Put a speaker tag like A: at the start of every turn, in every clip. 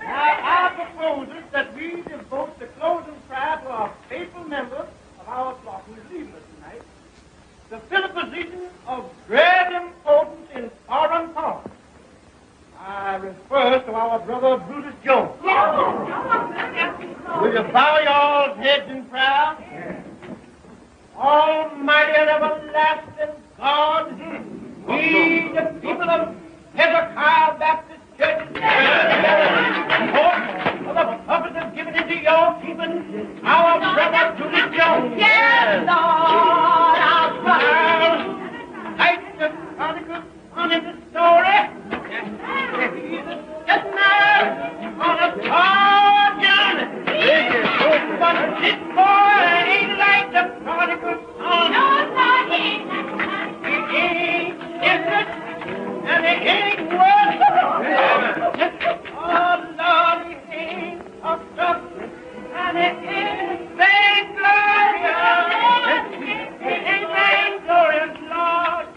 A: Now, I propose that we devote the closing prayer to our faithful member of our flock who is leaving us tonight, to fill a position of great importance in foreign parts. I refer to our brother Brutus Jones. Will you bow your heads in prayer? Almighty and everlasting God, we, the people of Hezekiah Baptist Church, for the purpose of giving into your keeping our brother Brutus Jones.
B: Yes, Lord, our brother.
A: Like the chronicles on in the story, he's a sitting there on a far journey. But this boy ain't like the prodigal son.
B: No, Lord, he ain't.
A: He ain't different, and he ain't worth it. Oh, Lord, he ain't puffed up, and he ain't vainglorious. He ain't vainglorious, Lord.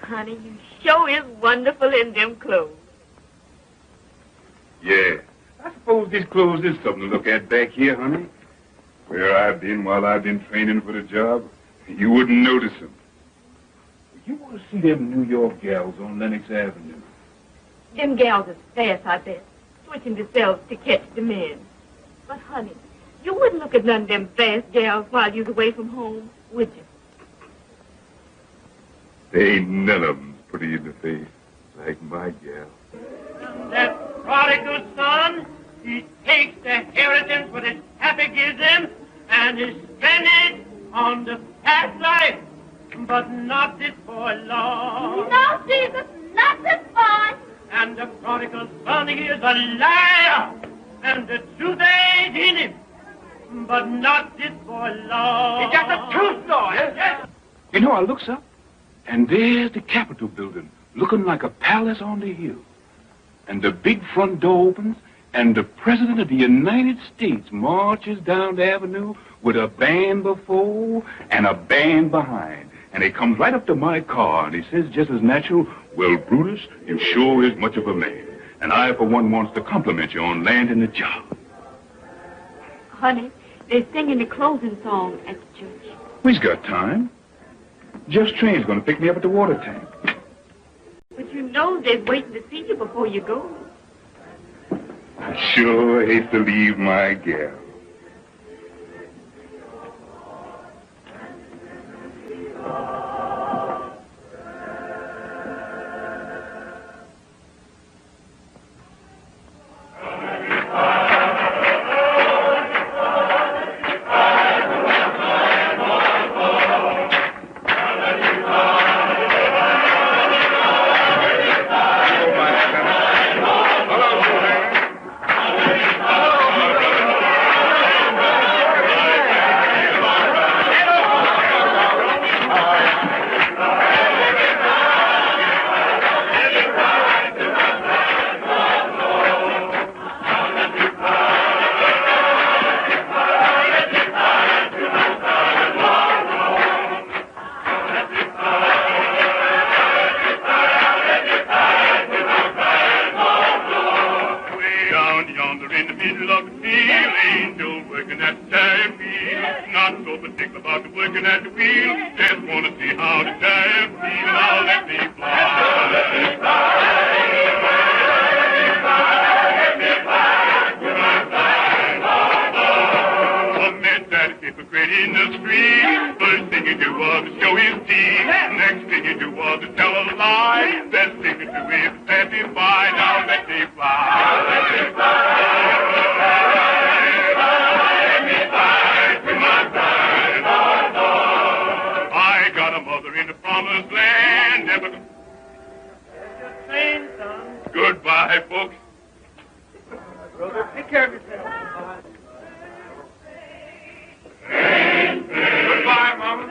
B: Honey, you sure is wonderful in them clothes.
C: Yeah. I suppose these clothes is something to look at back here, honey. Where I've been while I've been training for the job, you wouldn't notice them. You want to see them New York gals on Lenox Avenue?
B: Them gals is fast, I bet, switching themselves to catch the men. But, honey, you wouldn't look at none of them fast gals while you was away from home, would you?
C: There ain't none of them pretty in the face like my gal.
A: That prodigal son, he takes the inheritance what his pappy gives him and he spends it on the past life. But not this boy, Lord.
B: No, Jesus, not this boy.
A: And the prodigal son, he is a liar, and the truth ain't in him. But not this boy, Lord.
C: He got the truth, Lord. Yes. You know, I looks up, and there's the Capitol building, looking like a palace on the hill. And the big front door opens, and the President of the United States marches down the avenue with a band before and a band behind. And he comes right up to my car, and he says just as natural, "Well, Brutus, you sure is much of a man. And I, for one, wants to compliment you on landing the job."
B: Honey, they're singing the closing song at the church.
C: We's got time. Just Train's going to pick me up at the water tank.
B: But you know they're waiting to see you before you go.
C: I sure hate to leave my gal. Goodbye, folks.
A: Brother, take care of yourself.
C: Goodbye, Mama.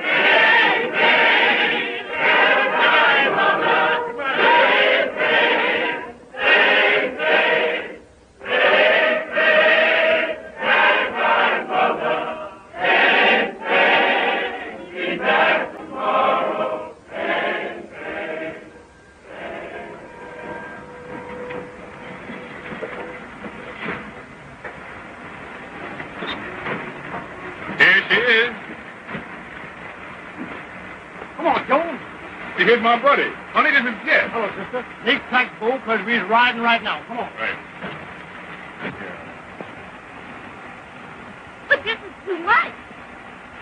A: Come on, Jones.
C: You here's my buddy. Honey, this is Jeff.
A: Hello, sister. Make tight, Bo, because we're riding right now. Come on.
C: Right.
B: But this is too much.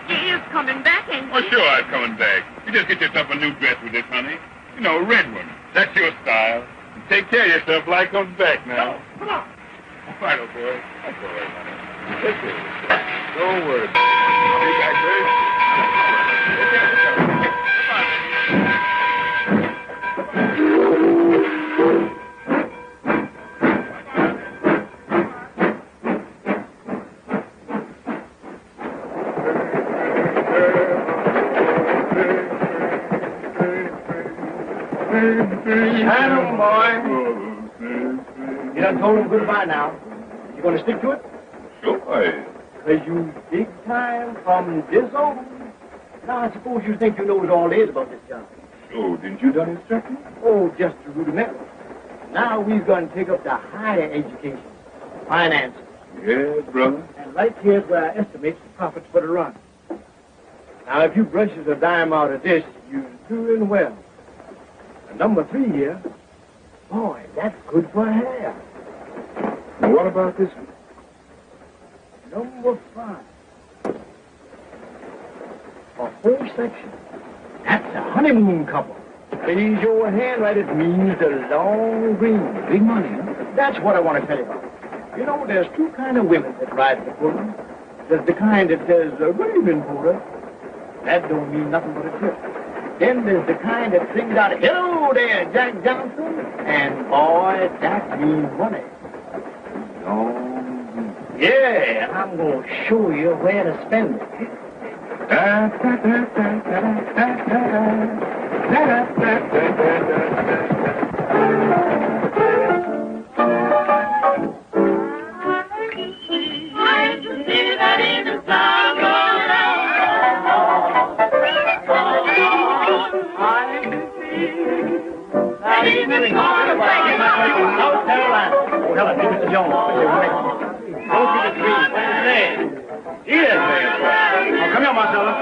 B: He is coming back, ain't he?
C: Oh, sure, I'm coming back. You just get yourself a new dress with this, honey. You know, a red one. That's your style. And take care of yourself till I comes back now.
A: Come on.
C: All right, old boy. That's all right, honey. Take care of yourself. Don't worry. I'll be back, babe. Take care of yourself. Goodbye.
A: Hello, boy. You done told him goodbye now. You gonna stick to it?
C: Sure.
A: Because you big time from this on. Now, I suppose you think you know what all is about this job.
C: So, didn't you done instructing?
A: Oh, just the rudimentary. Now we're going to take up the higher education, finance.
C: Yes, brother.
A: And right here's where I estimate the profits for the run. Now, if you brushes a dime out of this, you're doing well. And number 3 here, boy, that's good for hair.
C: Now, what about this one?
A: Number 5. A whole section. That's a honeymoon couple. Raise your hand right, it means the long green.
C: Big money, huh?
A: That's what I want to tell you about. You know, there's 2 kind of women that ride the Pullman. There's the kind that says, Raven Porter. That don't mean nothing but a tip. Then there's the kind that sings out, hello there, Jack Johnson. And boy, that means money.
C: Long.
A: Yeah, and I'm going to show you where to spend it. South Carolina. Oh, hello, Mr. Jones. Go to the tree. Yes, man. Oh, come here, Marcella.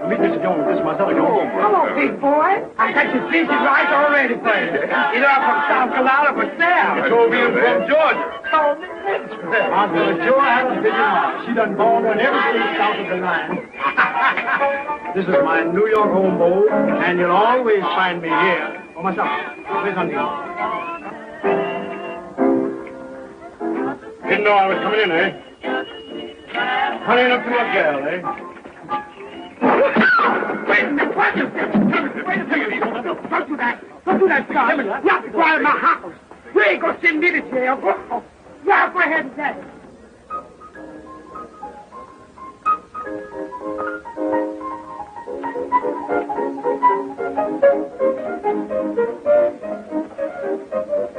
A: Meet Mr. Jones. This is Marcella Jones.
D: Hello, big boy. I got your fishy rice already for you. You know, I'm from South Carolina for sale.
C: You told me you was from Georgia.
D: Oh,
A: Marcella sure has a busy mom. She done born on every street south of the line. This is my New York home, Bo, and you'll always find me here. Oh, myself. Where's Honey? Didn't know I was coming in, eh? Honey up to a girl, eh?
D: wait a minute. Wait a minute. Don't do that. Don't do that, son. You're not quiet in my house. You ain't gonna send me to jail. Go ahead and tell it.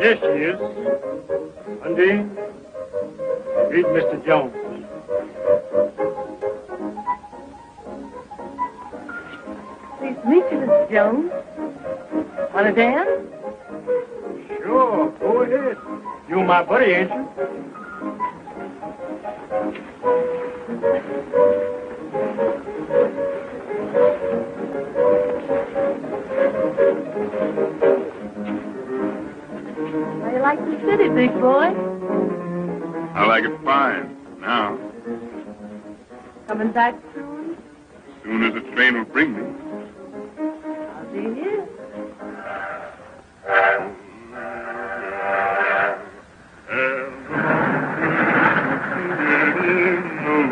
A: Yes, she is. Undine, read Mr. Jones.
B: Please meet you, Mr. Jones. Want to dance?
A: Sure, go ahead. You my buddy, ain't you?
B: How you like the city, big boy?
C: I like it fine. Now,
B: Coming back soon?
C: as soon as the train will bring me.
B: I'll be here.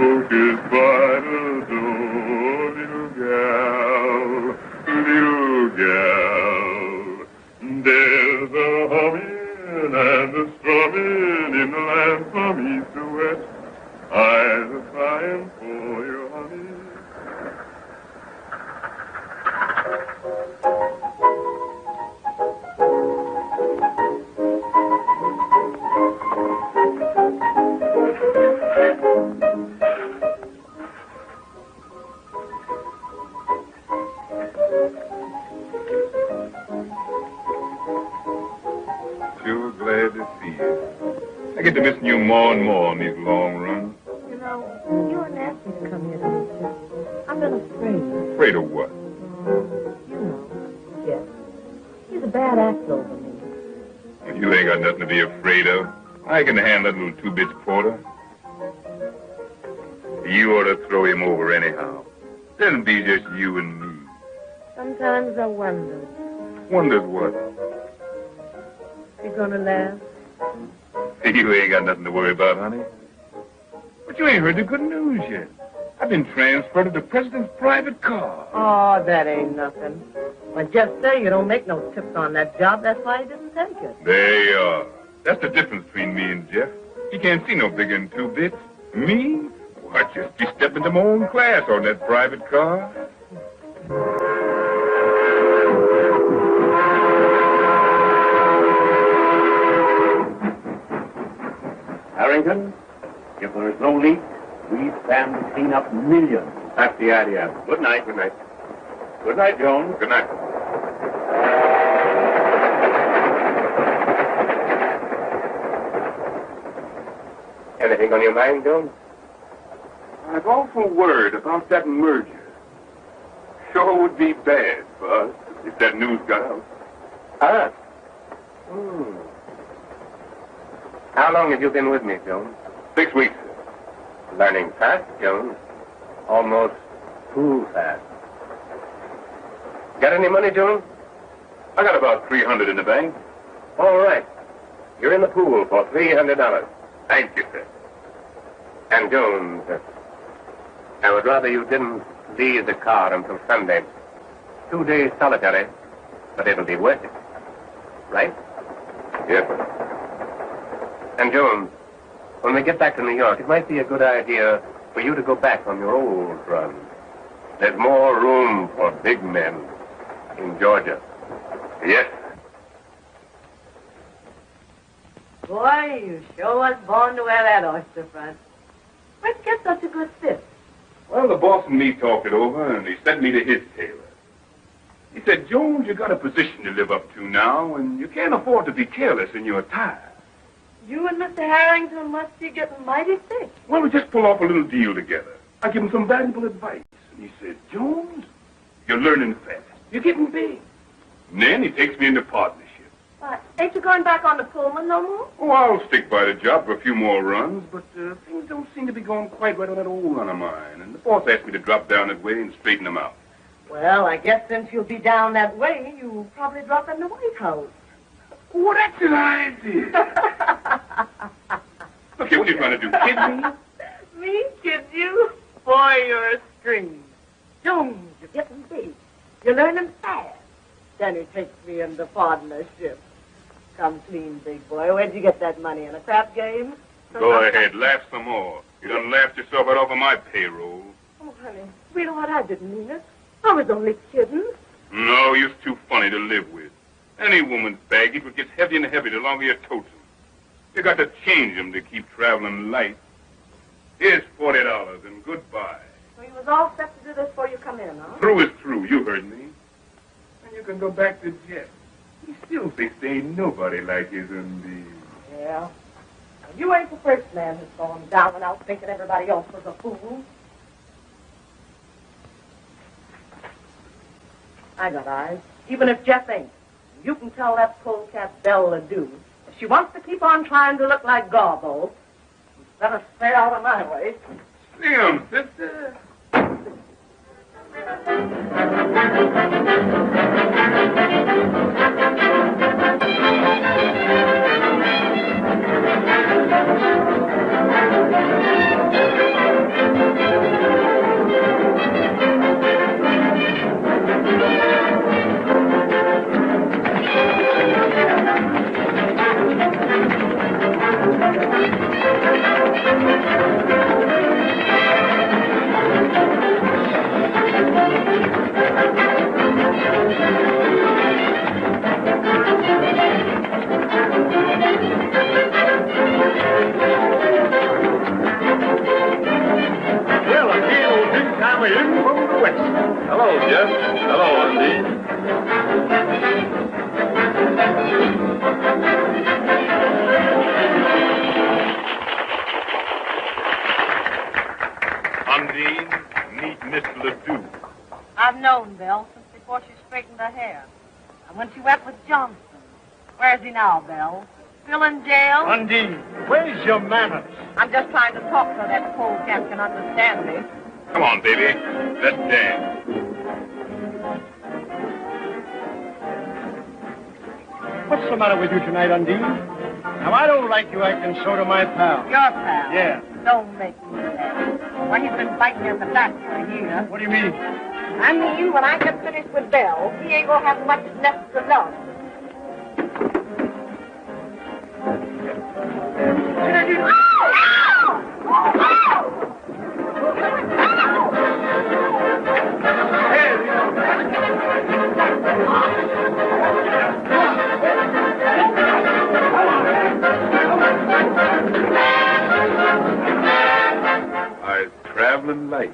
C: Locust by the door, little gal, there's a humming and a strumming in the land from east to west. Eyes are crying for you, honey. Sure glad to see you. I get to missing you more and more on these long runs.
B: You know, you weren't asking to come here to meet you. I've been afraid.
C: Afraid of what?
B: bad act over me.
C: You ain't got nothing to be afraid of. I can handle that little 2 bits quarter. You ought to throw him over anyhow. Then be just you and me.
B: Sometimes I wonder.
C: Wonders what?
B: You gonna laugh?
C: You ain't got nothing to worry about, honey. But you ain't heard the good news yet. I've been transferred to the president's private car.
B: Oh, that ain't nothing. Well, Jeff said you don't make no tips on that job. That's why he didn't take it.
C: There you are. That's the difference between me and Jeff. He can't see no bigger than 2 bits. Me? Well, I just be stepping to my own class on that private car.
E: Harrington, if there is no leak, we stand to clean up millions. That's the idea. Good night. Good night. Good night, Jones.
C: Good night.
E: Anything on your mind, Jones?
C: I'm awful worried about that merger. Sure would be bad for us if that news got out.
E: Ah. How long have you been with me, Jones?
C: 6 weeks.
E: Learning fast, Jones. Almost too fast. Got any money, Jones?
C: I got about $300 in the bank.
E: All right. You're in the pool for $300.
C: Thank you, sir.
E: And Jones, I would rather you didn't leave the car until Sunday. 2 days solitary, but it'll be worth it. Right?
C: Yes, sir.
E: And Jones, when we get back to New York, it might be a good idea for you to go back on your old run. There's more room for big men in Georgia.
C: Yes.
B: Boy, you sure was born to wear that oyster front. Where'd you get such a good fit?
C: Well, the boss and me talked it over, and he sent me to his tailor. He said, Jones, you got a position to live up to now, and you can't afford to be careless in your attire.
B: You and Mr. Harrington must be getting mighty thick.
C: Well, we just pull off a little deal together. I give him some valuable advice, and he said, Jones, you're learning fast. You're getting big. And then he takes me into partnership.
B: Ain't you going back on the Pullman no more?
C: Oh, I'll stick by the job for a few more runs, but things don't seem to be going quite right on that old run of mine, and the boss asked me to drop down that way and straighten them out.
B: Well, I guess since you'll be down that way, you'll probably drop in the White House.
C: Oh, that's an idea. Look here, what are you trying to do, kid me?
B: Me kid you? Boy, you're a string. Jones, you're getting big. You're learning fast. Then he takes me into partnership. Come clean, big boy. Where'd you get that money? In a crap game?
C: Go ahead, laugh some more. You done laughed yourself right off of my payroll.
B: Oh, honey, sweetheart, I didn't mean it. I was only kidding.
C: No, you're too funny to live with. Any woman's baggage would get heavy and heavy the longer you tote them. You got to change them to keep traveling light. Here's $40 and goodbye.
B: So you was all set to do this before you come in, huh?
C: Through is through, you heard me. And you can go back to Jeff. He still thinks there ain't nobody like his Undine.
B: Yeah. Well, you ain't the first man who's gone down and out thinking everybody else was a fool. I got eyes, even if Jeff ain't. You can tell that polecat Belle do. If she wants to keep on trying to look like Garbo, she's better stay out of my way.
C: Slim, sister.
F: Hello, Jeff. Hello, Undine.
C: Undine, meet Miss Ledoux.
B: I've known Belle since before she straightened her hair. And when she went with Johnson. Where's he now, Belle? Still in jail?
A: Undine, where's your manners?
B: I'm just trying to talk so that polecat can understand me.
C: Come on, baby. Let's dance.
A: What's the matter with you tonight, Undine? Now, I don't like you acting so to my pal.
B: Your pal?
A: Yeah.
B: Don't make me laugh. Why, he's been biting me at the back for a year.
A: What do you mean?
B: I mean, when I get finished with Belle, he ain't gonna have much left to love.
C: I traveling light.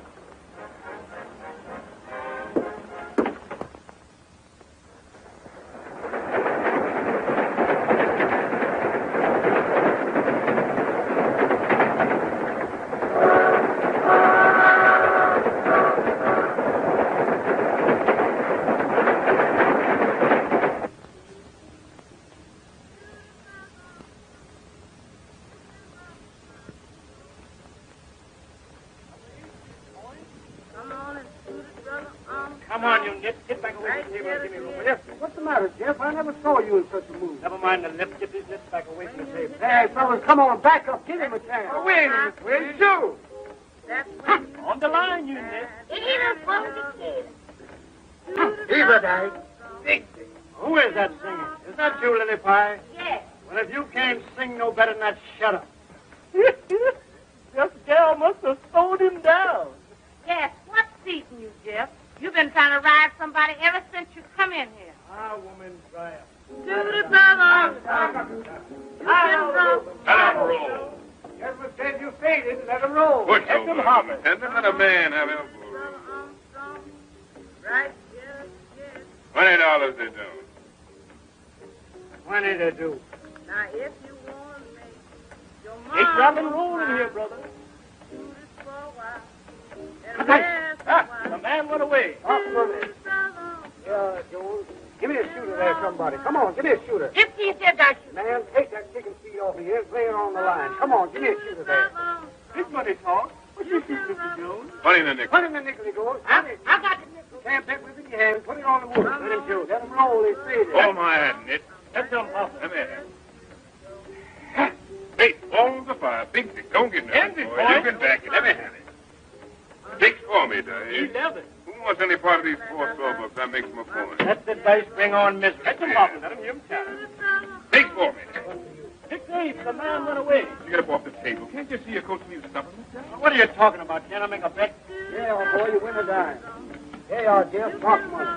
A: Come on, you nit. Get back away from the table and give me a room, will you?
D: What's the matter, Jeff? I never saw you in such a mood.
A: Never mind the lip. Get these lips back away from the table.
D: Hey, fellas, come on, back up. Give him a chance.
A: Wait a minute. Where's you? On the line, you nit.
D: Heyward, I.
A: Who is that singing? Is that you, Lily Pie?
B: Yes.
A: Well, if you can't sing no better than that, shut up. This gal must have slowed him down.
B: Yes, what's eating you, Jeff? You've been trying to ride somebody ever since you come in here.
A: Ah, woman, try it.
B: Let
C: Let him roll.
D: Jeff said you faded. Let him roll.
C: Push
A: Let
C: over,
A: them hop it.
C: and then let a man have elbow room.
B: Right,
C: $20 they do.
A: 20 to do.
B: Now, if you want me, your mom...
A: It's rock and rolling here, brother. The man went away.
D: Jones, give me a shooter there, somebody. Come on, give me a shooter.
B: If he said that,
D: Man, take that chicken feed off of here and lay it on the line. Come on, give me a shooter there.
A: Big money talk. What you shoot, Mr. Jones?
C: 20 in the nickel.
D: Put him in the nickel, he goes.
B: I got the nickel.
D: Can't pick with it in your hand. Put it on the wood. Let him shoot. Let him roll. He's faded.
C: Hold my hand, Nit.
A: Let them off.
C: Come here. Hey, balls of fire. Big stick. Don't get nervous,
A: End it,
C: boy.
A: boy.
C: You can back it. Let me have it. 6 for me, Dave.
A: 11.
C: Who wants any part of these 4 sawbucks? I make some point.
A: Let the dice bring on misery. Let them off and let them hear him chat.
C: 6 for me.
A: 6-8. The man went away.
C: You get up off the table. Can't you see your coach needs supper?
A: What are you talking about? Can't I make a bet?
D: Yeah, old boy, you win a dime. There you are, Jeff. Talk money.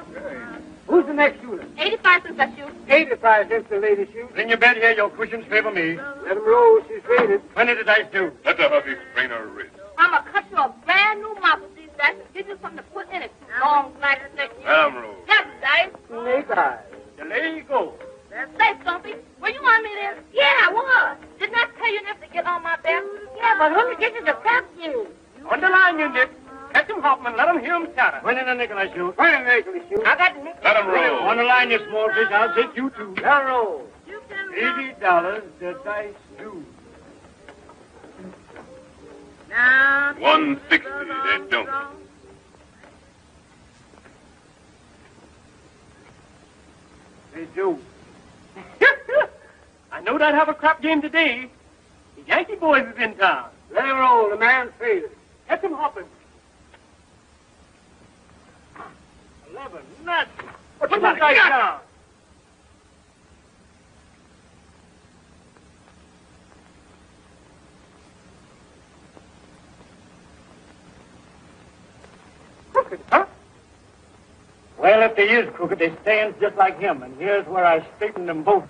D: Who's the next shooter?
B: 85 cents I shoot.
D: 85 cents the lady shoots.
A: Bring your bet here. Your cushions favor me.
D: Let him roll. She's faded.
A: 20 the dice do.
C: Let the hubby sprain her wrist.
B: I'm going to cut you a brand new mop with these dice and give you something to put in it. Long, black stick.
C: Let him roll.
B: Yes, dice.
D: Snake eyes.
A: There you go.
B: Say, Stumpy, were you on me then? Yeah, I was. Didn't I tell you never to get on my back? Yeah, but who gets you to tap you?
A: On the line, you Nick. Catch him, Hoffman. Let him hear him chatter. 20 in the nickel I shoot.
D: 20 in the nickel he shoots.
B: I got the nickel.
C: Let him roll.
A: On the line, you small fish. I'll take you too.
D: Let him roll.
A: $80 the dice do.
B: Now,
C: 160 they don't.
A: They do. I know I'd have a crap game today. The Yankee boys is in town.
D: Let him roll. The man faded.
A: Catch him hopping. 11 nuts. Put the dice down. Crooked, huh? Well, if they is crooked, they stands just like him, and here's where I straighten them both.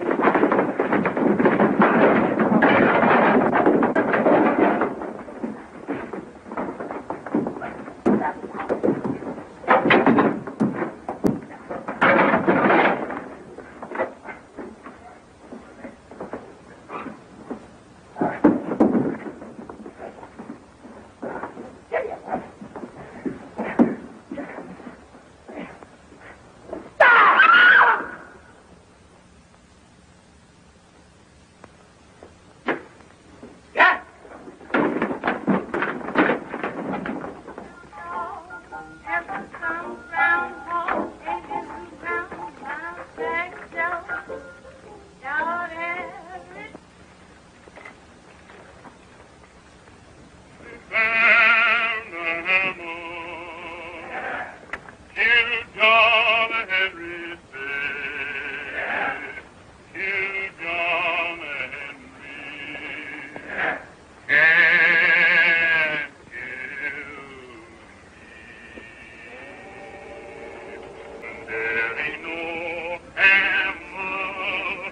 F: ain't no hammer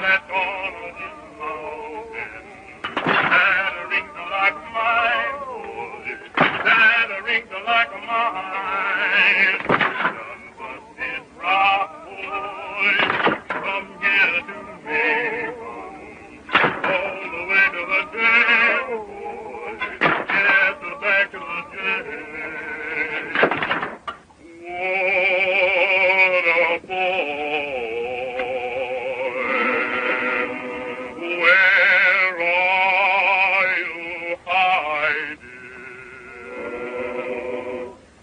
F: that's on this mountain that rings like mine, boy, that rings like mine. None but this rock, boy, from here to Macon, all the way to the jail, boy, yes, back to the jail. What a boy, where are you hiding?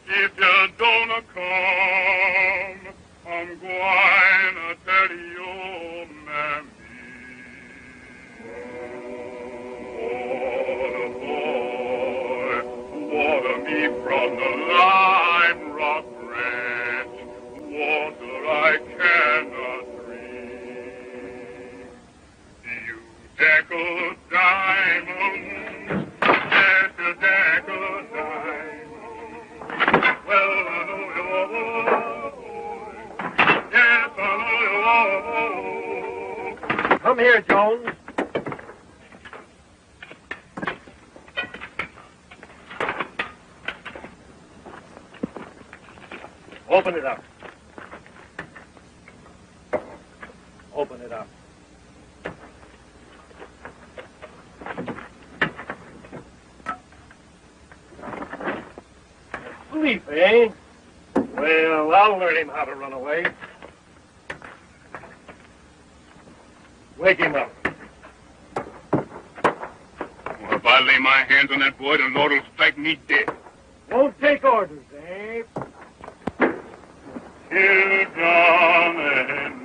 F: If you don't come, I'm going to tell your mammy. What a boy, water me from the lime rock branch, water I cannot drink. You deckle diamonds, deckle diamonds. Well, I know you're a boy. Yes, I know you're a boy.
A: Come here, Jones. Open it up. Open it up. Sleep, eh? Well, I'll learn him how to run away. Wake him up.
F: Well, if I lay my hands on that boy, the Lord will strike me dead.
A: Won't take orders, eh?
F: Here, John and me.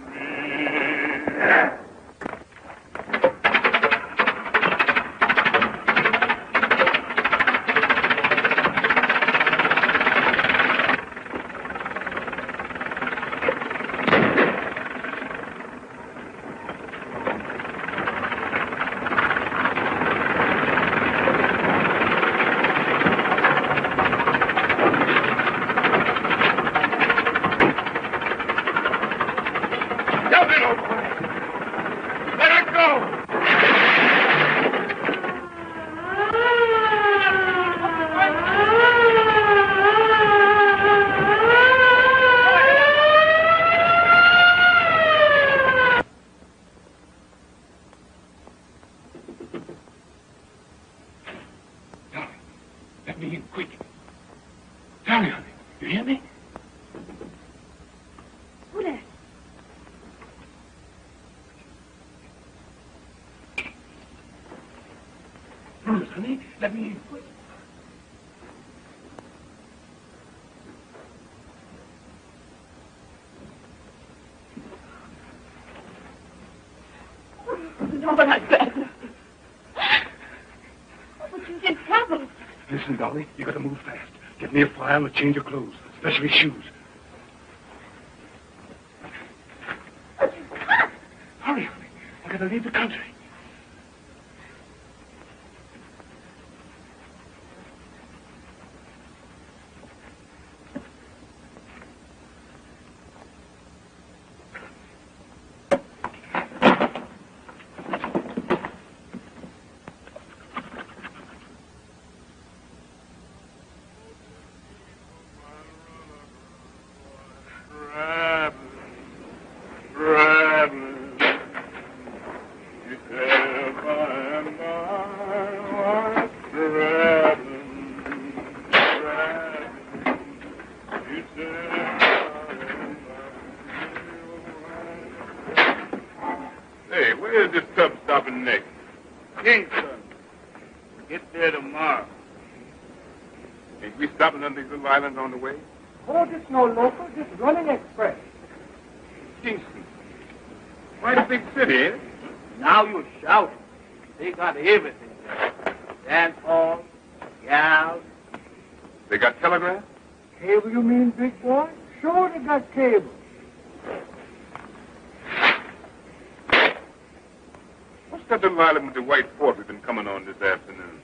C: Honey, let me in quick.
B: No, but I said. But you get trouble.
C: Listen, Dolly, you gotta move fast. Get me a file and a change of clothes, especially shoes.
B: But you can't.
C: Hurry, honey. I gotta leave the country.
F: Hey, where's this tub stopping next?
A: Kingston. Get there tomorrow.
F: Ain't we stopping on these little islands on the way?
A: Oh, this no local, this running express.
F: Kingston. Quite a big city, ain't it?
A: Now you're shouting. They got everything there. Dance halls, gals.
F: They got telegraph?
A: Cable, you mean, big boy? Sure, they got cable.
F: What's that little island with the white fort we've been coming on this afternoon?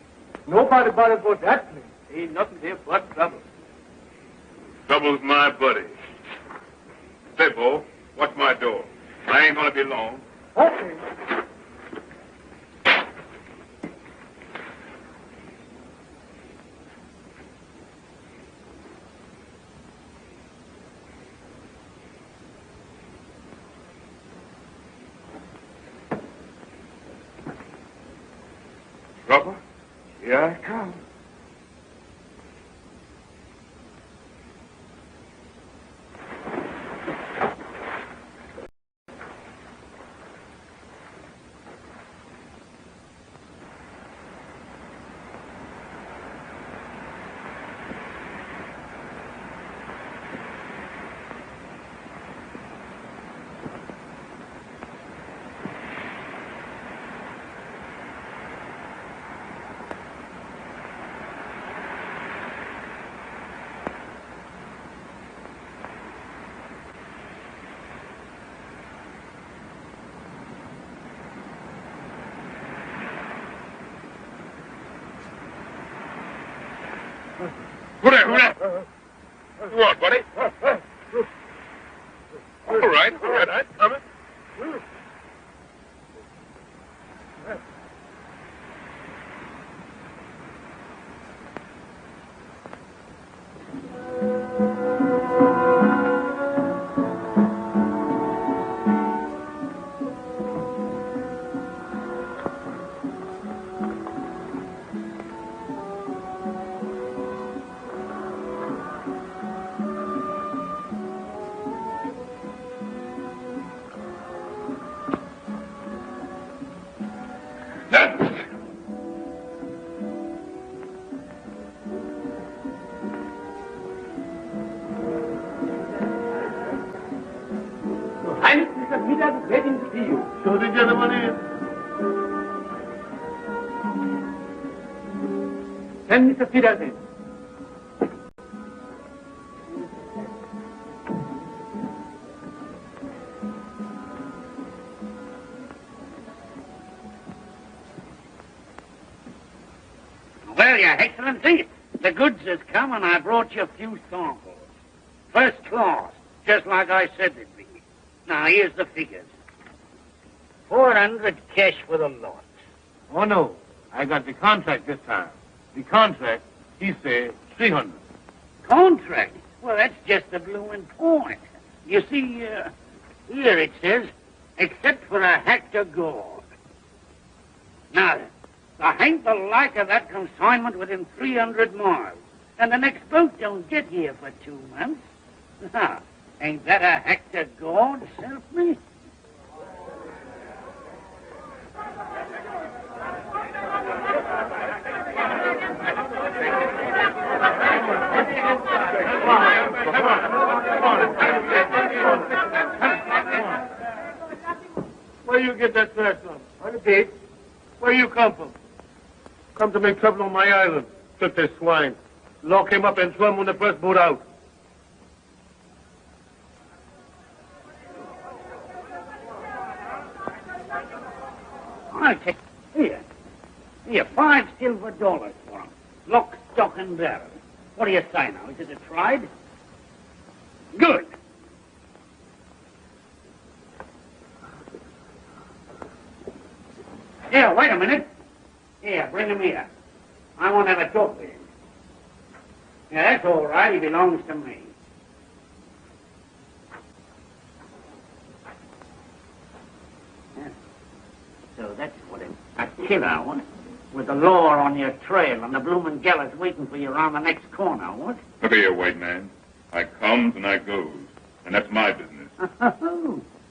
A: Nobody bothered about that place. Ain't nothing there but trouble.
F: Trouble's my buddy. Say,
C: Bo. Watch my door. I ain't gonna be long.
D: Okay.
C: Trouble? Here I come. Who there? You want, buddy? All right, I'm coming.
A: Show the gentleman in.
D: Send Mr. Peters in.
G: Well, Your Excellency, the goods has come and I brought you a few samples. First class, just like I said it'd be. Now, here's the figures. 400 cash for the lot.
A: Oh, no. I got the contract this time. The contract, he said 300.
G: Contract? Well, that's just the bloomin' point. You see, here it says, except for a hectare gold. Now, there ain't the like of that consignment within 300 miles. And the next boat don't get here for 2 months. Now, ain't that a hectare gold, self me?
A: Where you get that trash from? On the beach. Where you come from? Come to make trouble on my island. Took this swine. Lock him up and throw him on the first boat out.
G: I'll take here. Here, $5 silver for him. Lock, stock, and barrel. What do you say now? Is it a tried? Good. Here, wait a minute. Here, bring him here. I want to have a talk with him. Yeah, that's all right. He belongs to me. Yeah. So that's what it. A killer, what? With the law on your trail and the bloomin' gallows waiting for you around the next corner, what?
C: Look here, white man. I comes and I goes, and that's my business.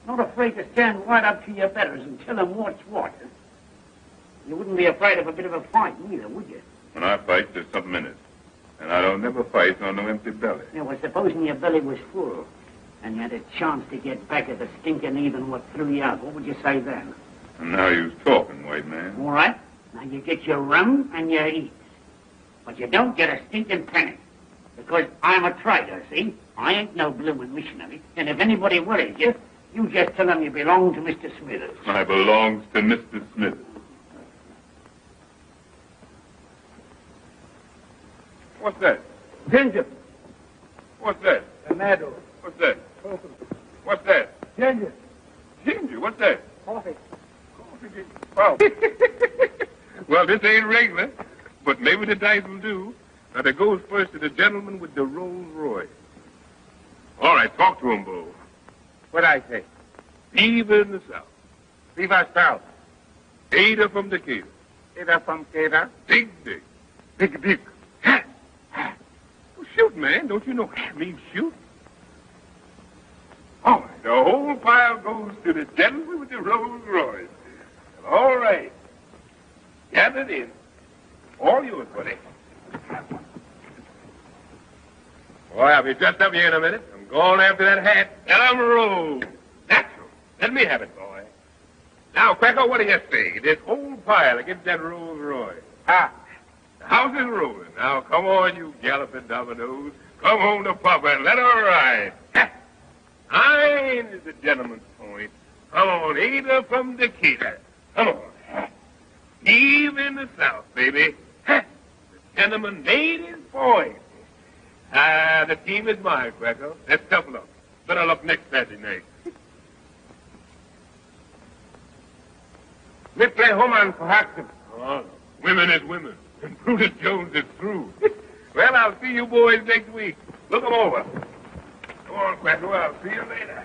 G: Not afraid to stand right up to your betters and tell them what's what. You wouldn't be afraid of a bit of a fight neither, would you?
C: When I fight, there's something in it. And I don't never fight on no empty belly.
G: Yeah, well, supposing your belly was full and you had a chance to get back at the stinking even what threw you out, what would you say then?
C: And now you's talking, white man.
G: All right. Now you get your rum and your eats. But you don't get a stinking penny. Because I'm a trader, see? I ain't no bloomin' missionary. And if anybody worries you, you just tell them you belong to Mr. Smithers.
C: I belongs to Mr. Smithers. What's that?
A: Ginger.
C: What's that?
A: Tomato.
C: What's that? What's that?
D: Ginger.
C: Ginger, what's that?
D: Coffee.
C: Coffee. Oh. Well, this ain't regular, but maybe the dice will do. Now, that goes first to the gentleman with the Rolls Royce. All right, talk to him, Bo.
E: What I say?
C: Beaver in the South.
E: Beaver South.
C: Ada from Decatur.
E: Ada from Decatur.
C: Big.
E: Big.
C: Well, shoot, man. Don't you know that means shoot? All right, the whole pile goes to the gentleman with the Rolls Royce. All right. Gather it in. All yours, buddy. Boy, I'll be dressed up here in a minute. I'm going after that hat. Let 'em roll. Natural. Let me have it, boy. Now, Cracker, what do you say? This whole pile against that Rolls Royce. Ah, the house is rolling. Now, come on, you galloping dominoes. Come home to Papa and let her ride. Mine is the gentleman's point. Come on, Ada from Decatur. Come on. Eve in the South, baby. The gentleman made his point. The team is mine, Cracker. That's tough luck. Better luck next Saturday night.
E: We play woman for Haxton.
C: Oh, women is women. And Brutus Jones is through. Well, I'll see you boys next week. Look 'em over. Come on, Cracker. I'll see you later.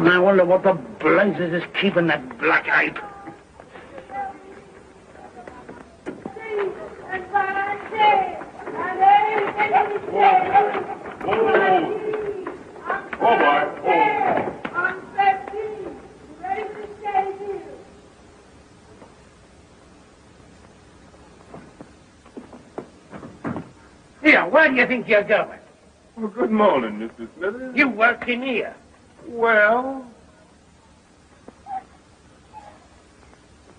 G: I wonder what the blazes is keeping that black ape. Here, where do you think you're going?
C: Well, good morning, Mr. Smithers.
G: You work in here.
C: Well,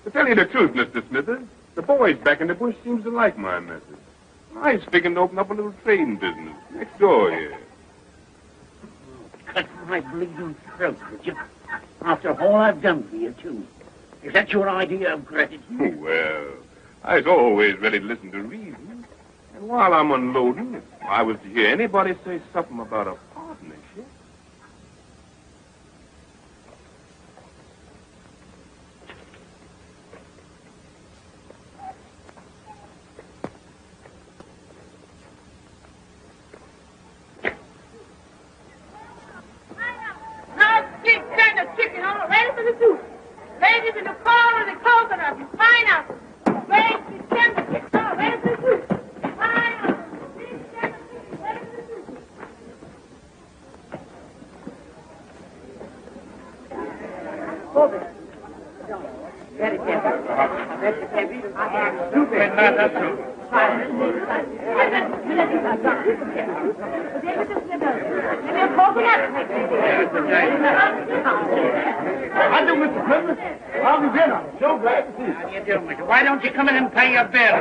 C: to tell you the truth, Mr. Smithers, the boys back in the bush seems to like my message. I was thinking to open up a little trading business next door here.
G: Cut my bleeding throat, would you? After all I've done for you, too. Is that your idea of gratitude?
C: Well, I was always ready to listen to reason. And while I'm unloading, if I was to hear anybody say something about a partnership...
B: Chicken all ready for the soup. Ladies in the corn and the coconut and pineapple. Ready to tender chicken all ready for the soup. Pineapple, big tender chicken ready for the soup. Very tender. Very tender.
D: How do, Mr. Smithers? How have you been? I'm so glad to see you.
G: How do you do, mister? Why don't you come in and pay your bill?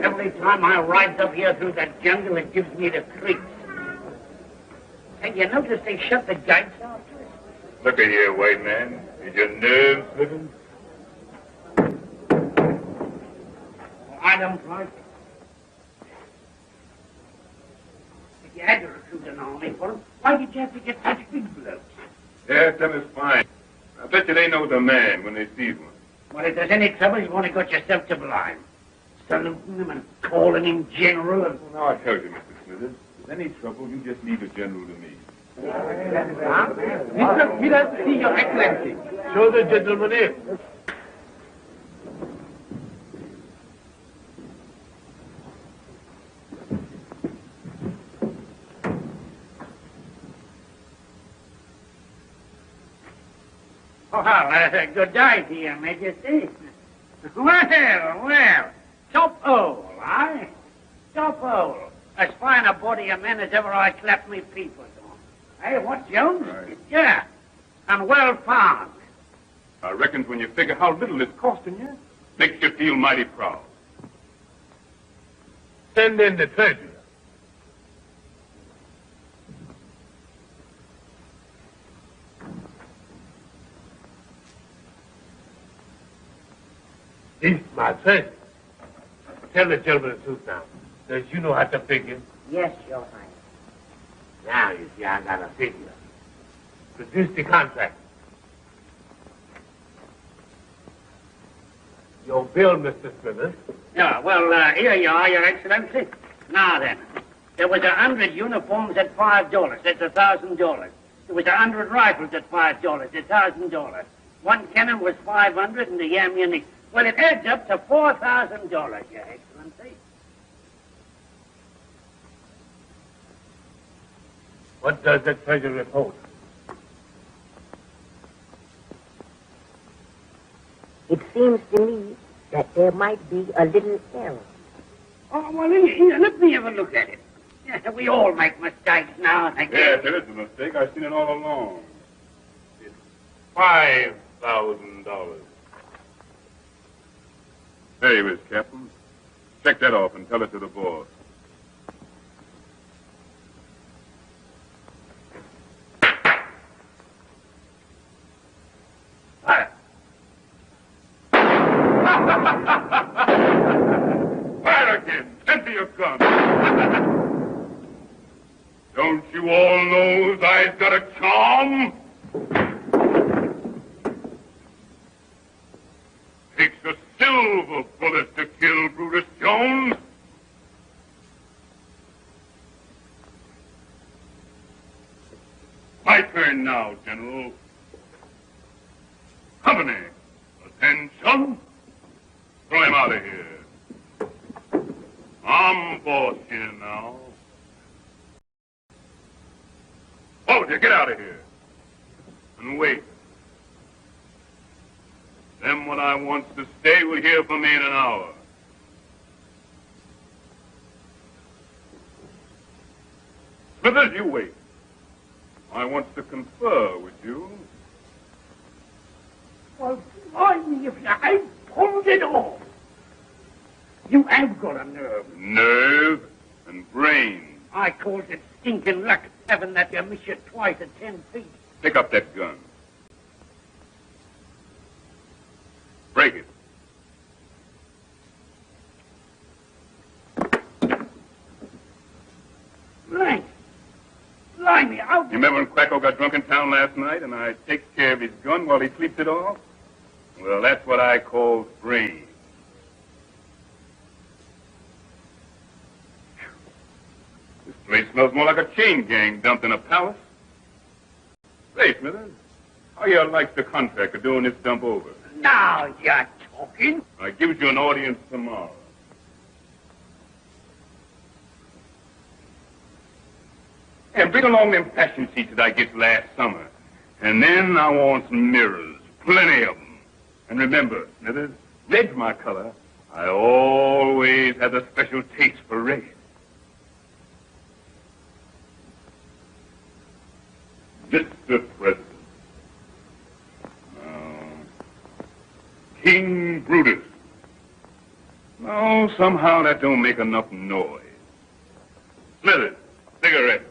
G: Every time I ride up here through that jungle, it gives me the creeps. Hey, you notice they shut the gates out?
C: Look at here, white man. Is your nerves slipping?
G: I don't like it. If you had to recruit an army for them, why did you have to get such big blokes?
C: Yes, them is fine. I bet you they know the man when they see one.
G: Well, if there's any trouble, you want to get yourself to blind. Saluting him and calling him general and...
C: Well, now I tell you, Mr. Smithers, if there's any trouble, you just leave the general to me.
D: Mr. Smithers, see your excellency. Show the gentleman in.
G: Oh, good day to you, Majesty. Well, top hole, eh? Top hole. As fine a body of men as ever I clapped me peepers on. Hey, what, Jones?
C: Right.
G: Yeah, and well found.
C: I reckon when you figure how little it's costing you, Makes you feel mighty proud.
F: Send in the treasurer. This is my treasurer. Tell the gentleman the truth now. Does you know how to figure?
B: Yes, Your Highness.
F: Now you see I got a figure. Produce the contract. Your bill, Mr. Smithers.
G: Yeah, well, here you are, Your Excellency. Now then, there was 100 uniforms at $5. That's $1,000. There was 100 rifles at $5. $1,000. One cannon was $500 and the ammunition. Well, it adds up to $4,000, Your Excellency.
F: What does the treasurer report?
B: It seems to me that there might be a little error.
G: Oh, well, here, let me have a look at it. Yeah, we all make mistakes now and again.
C: Yes, it is a mistake. I've seen it all along.
F: It's $5,000.
C: There you is, Captain. Check that off and tell it to the boss. Fire again! Empty your gun! Don't you all know I've got a charm? Takes a silver bullet to kill Brutus Jones. My turn now, General. Company, attention. Throw him out of here. I'm boss here now. Hold you, get out of here. And wait. Them what I wants to stay will hear from me in an hour. Smithers, you wait. I want to confer with you.
G: Well, blimey, if you ain't pulled it off. You have got a nerve.
C: Nerve and brain.
G: I calls it stinking luck having that you miss you twice at 10 feet.
C: Pick up that gun. Break it.
G: Blimey, how...
C: You remember when Quacko got drunk in town last night and I takes care of his gun while he sleeps it off? Well, that's what I call brain. This place smells more like a chain gang dumped in a palace. Say, Smithers, how you like the contract of doing this dump over?
G: Now you're talking.
C: I gives you an audience tomorrow. And bring along them fashion sheets that I get last summer. And then I want some mirrors, plenty of them. And remember, Smithers, red's my color. I always have a special taste for red. Mr. President. King Brutus. No, somehow that don't make enough noise. Smithers, cigarette.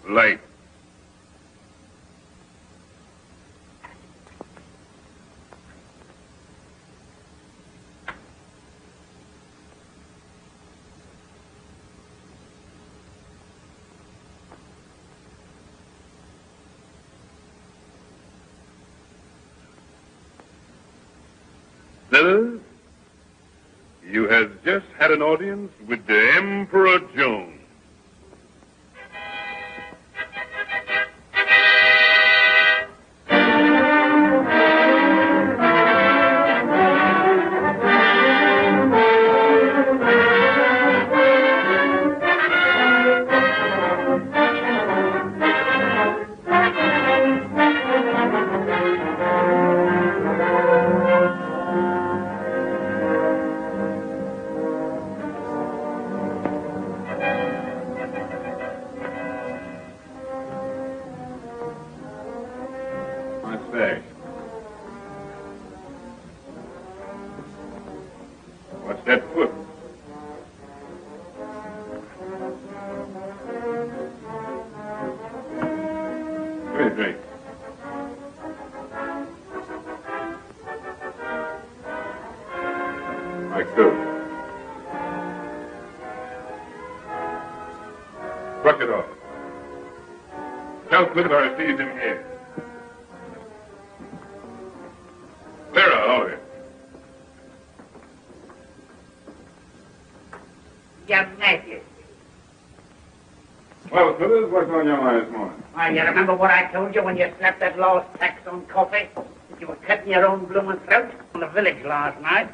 C: Light. Smithers, you have just had an audience with the Emperor Jones. fashion. Watch that foot. Drink, drink. Like so. Brush it off. Tell Cliff I received him here. Clear out, all of you.
G: Your Majesty.
C: Well, Cliff, what's on your mind this morning?
G: Why, you remember what I told you when you slapped that lost tax on coffee? That you were cutting your own blooming throat on the village last night,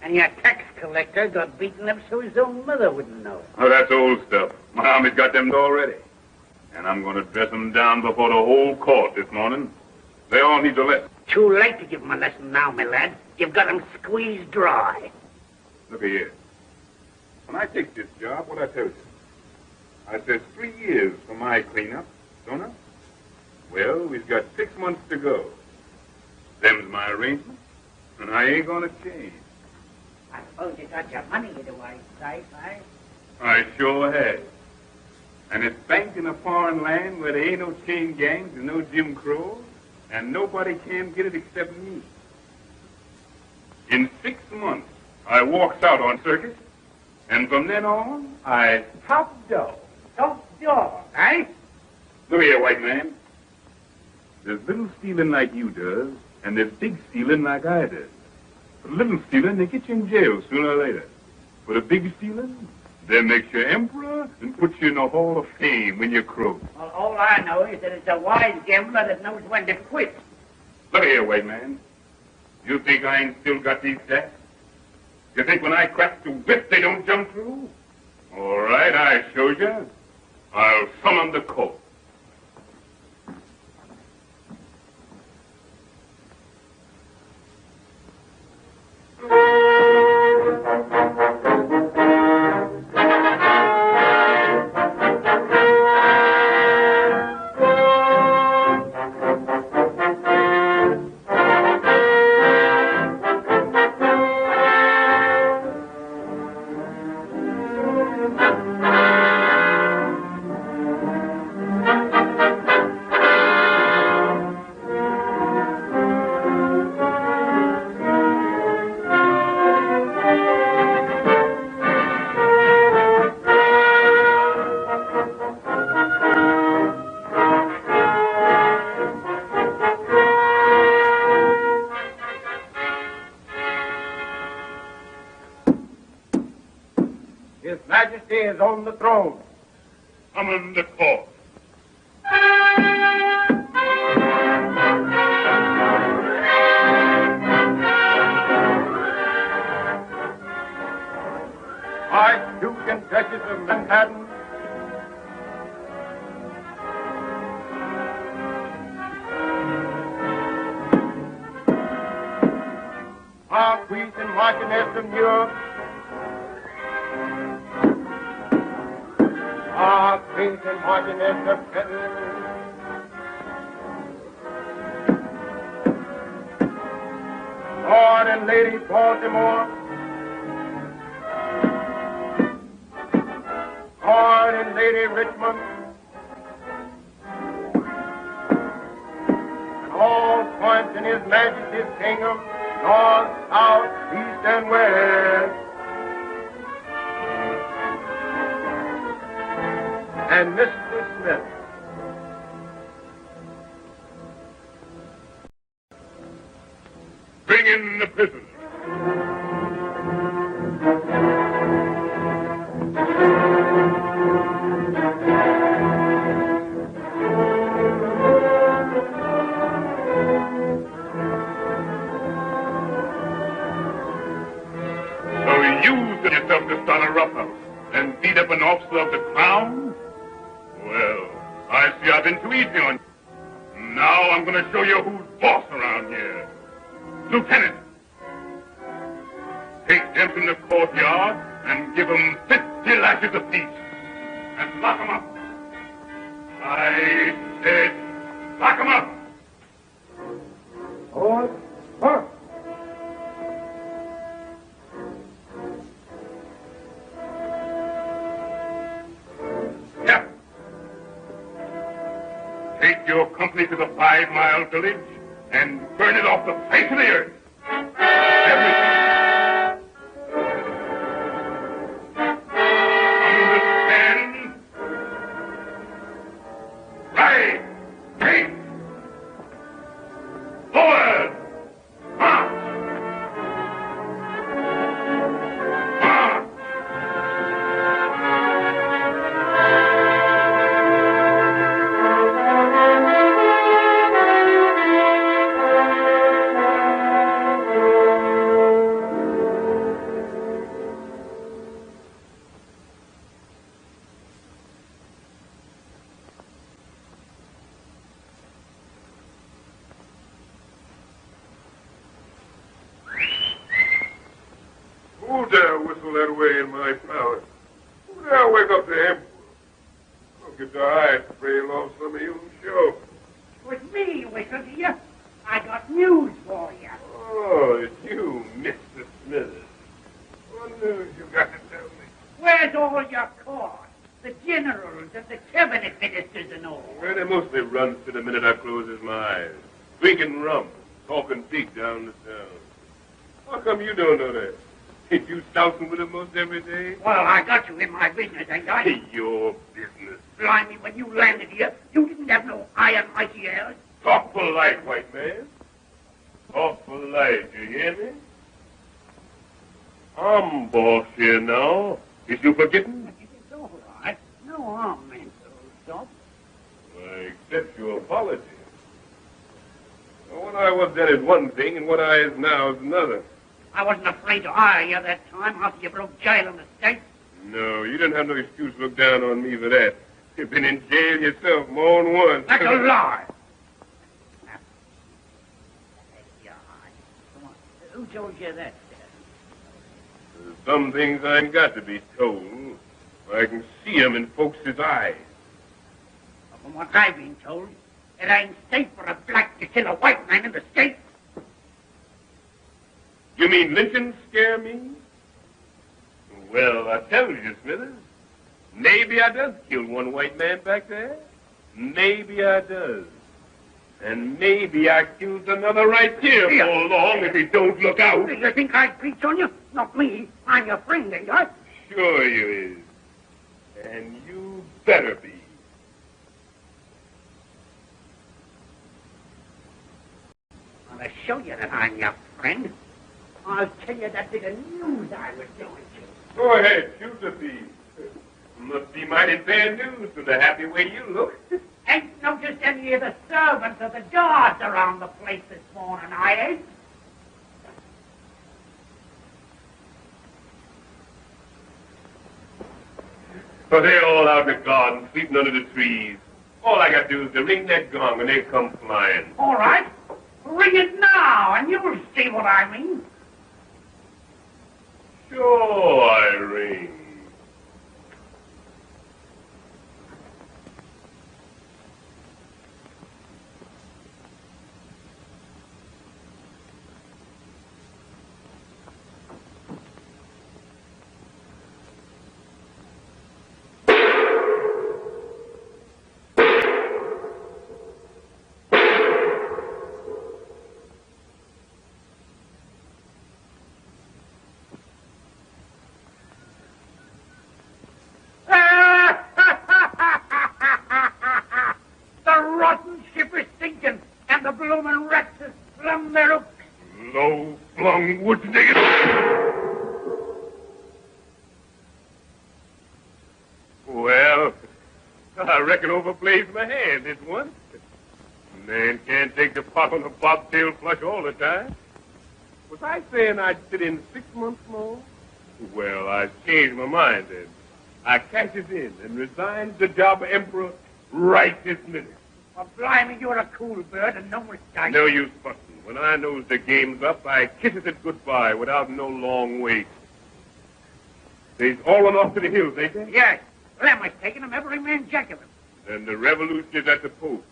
G: and your tax collector got beaten up so his own mother wouldn't know it.
C: Oh, that's old stuff. My army's got them already. And I'm going to dress them down before the whole court this morning. They all need a lesson.
G: Too late to give them a lesson now, my lad. You've got them squeezed dry.
C: Look here. When I take this job, what I tell you? I says 3 years for my cleanup, don't I? Well, we've got 6 months to go. Them's my arrangement, and I ain't going to change.
G: I suppose you got your money in the way safe, eh?
C: I sure have. And it's banked in a foreign land where there ain't no chain gangs and no Jim Crow, and nobody can get it except me. In 6 months, I walks out on circuit, and from then on, I top dog.
G: Top dog, eh?
C: Look here, white man. There's little stealing like you does, and there's big stealing like I does. For little stealing, they get you in jail sooner or later. For the big stealing, they make you emperor and put you in the Hall of Fame when you croak.
G: Well, all I know is that it's a wise gambler that knows when to quit.
C: Look here, white man. You think I ain't still got these stacks? You think when I crack the whip they don't jump through? All right, I showed you. I'll summon the court.
A: His Majesty is on the throne.
C: Summon the court.
A: Archduke and Duchess of Manhattan, Marquis and Marchioness of New York, Marquis and Marchioness of Fredi, Lord and Lady Baltimore, Lord and Lady Richmond, and all points in His Majesty's kingdom, north, south, east, and west. And Mr. Smith.
C: Bring in the prisoner. So you set yourself to start a roughhouse and beat up an officer of the crown? Well, I see I've been too easy on you. Now I'm going to show you who's boss around here. Lieutenant, take them in the courtyard and give them 50 lashes apiece. And lock them up. I said, lock them up.
F: Take your company to the 5-mile village and burn it off the face of the earth. Everything. Understand? Right. Take. Forward. March. March.
H: Who dare whistle that way in my palace? Who dare wake up the emperor? I'll get the eye to trail off some of you show.
G: With me, whistle to you. I got news for you.
H: Oh, it's you, Mr. Smithers. What news you got to tell me?
G: Where's all your court? The generals and the cabinet ministers and all.
H: Well, they mostly run to the minute I closes my eyes. Drinking rum, talking big down the town. How come you don't know that? Ain't you stousing with them most every day?
G: Well, I got you in my business, ain't I?
H: Your business.
G: Blimey, when you landed here, you didn't have no iron mighty ears.
H: Talk polite, white man. Talk polite, you hear me? I'm boss here now. Is you forgetting?
G: It's all right. No harm meant, old soap.
H: I accept your apology. What I was then is one thing, and what I is now is another.
G: I wasn't afraid to hire you that time after you broke jail in the States.
H: No, you didn't have no excuse to look down on me for that. You've been in jail yourself more than once.
G: That's a lie. Come on. Who told you that, sir?
H: There's some things I ain't got to be told. I can see 'em in folks' eyes.
G: Well, from what I've been told, it ain't safe for a black to kill a white man in the States.
H: You mean lynching scare me? Well, I tell you, Smithers, maybe I does kill one white man back there. Maybe I does. And maybe I kills another right here for long if he don't look out.
G: You think I'd preach on you? Not me. I'm your friend, ain't I?
H: Sure you is. And you better be.
G: I'll show you that I'm your friend. I'll tell you that bit of news I was doing to.
H: Go ahead, shoot the thief. Must be mighty bad news from the happy way you look.
G: Ain't noticed any of the servants or the guards around the place this morning, I ain't.
H: But they're all out in the garden, sleeping under the trees. All I got to do is to ring that gong and they come flying.
G: All right. Ring it now, and you'll see what I mean.
H: Sure, I ring. Woods digging. Well, I reckon overplayed my hand this one. Man can't take the pot on a bobtail flush all the time. Was I saying I'd sit in 6 months more? Well, I changed my mind then. I cashes in and resigns the job of emperor right this minute.
G: Well, blimey, you're a cool bird and no mistake.
H: No use fussing. When I knows the game's up, I kisses it goodbye without no long wait. They's all run off to the hills, ain't they?
G: Yes. Them has taken them, every man jack of them.
H: Then the revolution is at the post.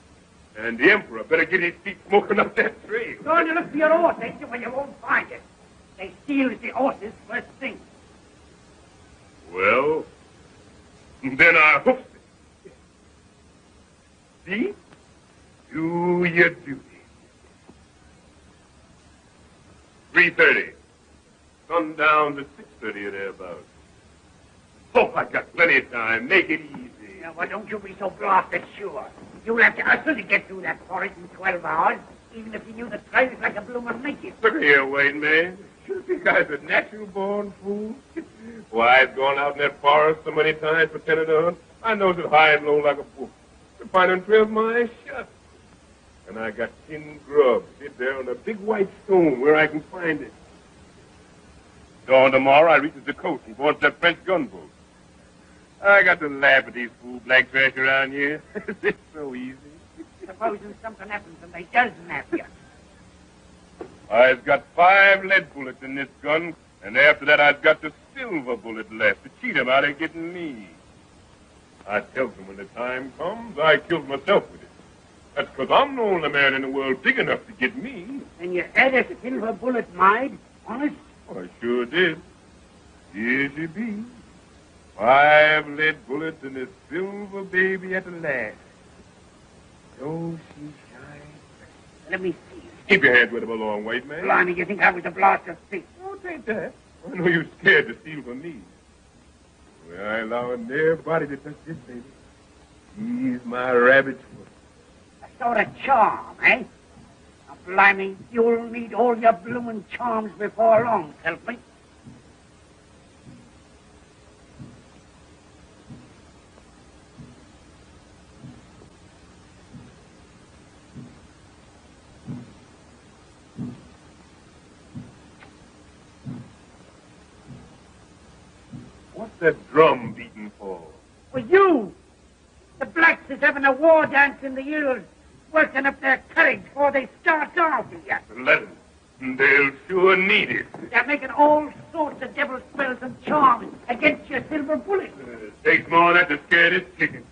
H: And the emperor better get his feet smoking up that trail.
G: Going to look for your horse, ain't you? Well, you won't find it. They steals the horses first thing.
H: Well, then I hoofs it. See? Do your duty. 3:30. Sundown to 6:30 or thereabouts. Oh, I got plenty of time. Make it easy.
G: Now, well, don't you be so blasted sure. You'll have to hustle to get through that forest in 12 hours, even if you knew the trails like a bloomin' naked.
H: Look here, Wade, man. You think I was a natural-born fool? Why, I've gone out in that forest so many times pretending to hunt. I knows it high and low like a book. To find them trails my eyes shut. And I got 10 grubs sit there on a big white stone where I can find it. Dawn tomorrow, I reaches the coast and boards that French gunboat. I got to laugh at these fool black trash around here. It's so easy.
G: Supposing something happens and they does nap you.
H: I've got 5 lead bullets in this gun, and after that I've got the silver bullet left to cheat 'em out of getting me. I tells them when the time comes, I kills myself with it. That's 'cause I'm the only man in the world big enough to get me.
G: And you had a silver bullet made? Honest?
H: I sure did. Here she be. 5 lead bullets and a silver baby at the last. Oh, she shines.
G: Let me see.
H: Keep your head with him a long way, man.
G: Blimey, you think I was a blaster thief?
H: Oh, take that. I know you're scared to steal from me. Well, I ain't allowing nobody to touch this baby. He's my rabbit's foot.
G: A sort of charm, eh? Now, blimey, you'll need all your bloomin' charms before long, help me.
H: What's that drum beating for?
G: For you! The blacks is having a war dance in the hills, working up their courage before they start off here.
H: Let 'em. They'll sure need it.
G: They're making all sorts of devil spells and charms against your silver bullet.
H: Takes more than that to scare this chicken.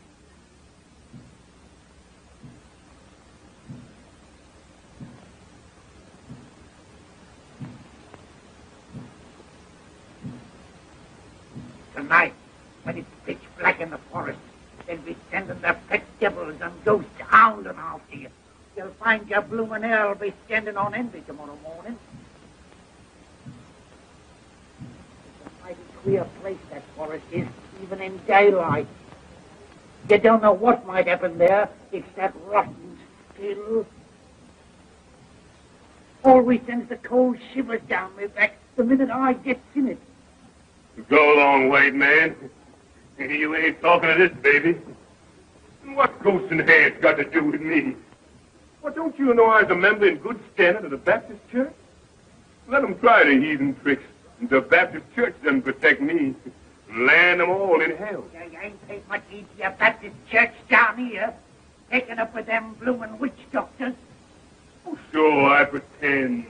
G: Tonight, when it's pitch black in the forest, they'll be sending their pet devils and ghosts hounding after you. You'll find your bloomin' hell be standing on envy tomorrow morning. It's a mighty queer place, that forest is, even in daylight. You don't know what might happen there. It's that rotten still. Always sends the cold shivers down my back the minute I gets in it.
H: Go along, Wade, man. You ain't talking to this baby. What ghosts and hags got to do with me? Well, don't you know I was a member in good standing of the Baptist church? Let them try the heathen tricks. The Baptist church doesn't protect me. Land them all in hell.
G: You ain't paid much heed to your Baptist church down here, taking up with them bloomin' witch doctors.
H: Oh, sure, I pretend.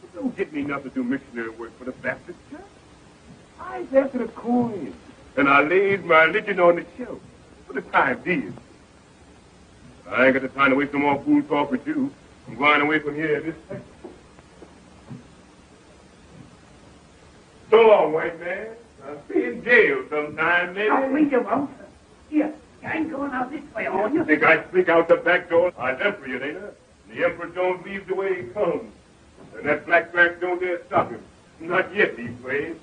H: But don't get me nothing to do missionary work for the Baptist church. I after the coin, and I laid my religion on the shelf for the time being. I ain't got the time to waste no more fool talk with you. I'm going away from here this second. So long, white man. I'll be in jail sometime, maybe.
G: Oh, we you won't. Here, you ain't going out this way, are you?
H: Think I sneak out the back door? I'm Emperor, ain't I? The Emperor Jones leaves the way he comes. And that black trash don't dare stop him. Not yet, these ways.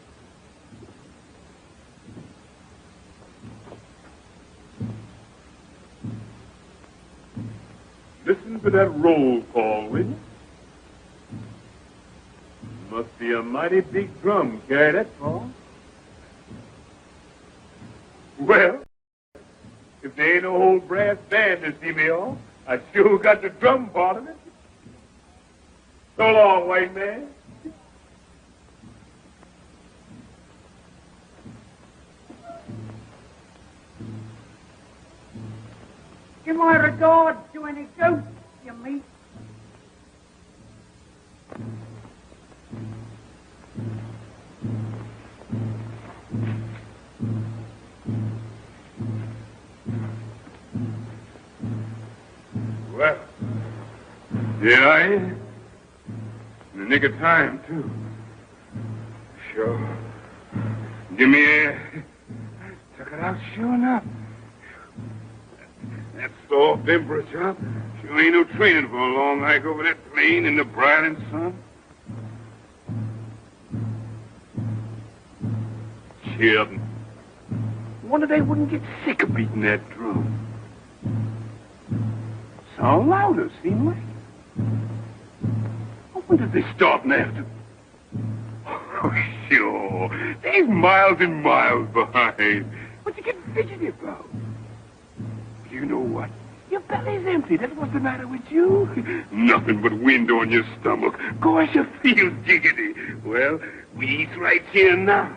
H: Listen to that roll call, will you? Must be a mighty big drum carry that far. Well, if there ain't no old brass band to see me off, I sure got the drum part of it. So long, white man.
G: Give my regards to any ghosts you meet.
H: Well, here I am. In the nick of time, too. Sure. Give me a... Took it out sure enough.
C: That soft emperor job sure ain't no training for a long hike over that plain in the brilliant sun. Children, wonder they wouldn't get sick of beating that drum. Sound louder, seem like. When did they start after? Oh, sure. They's miles and miles behind. What you getting fidgety about? You know what? Your belly's empty. That's what's the matter with you. Nothing but wind on your stomach. Gosh, you feel jiggity. Well, we eat right here now.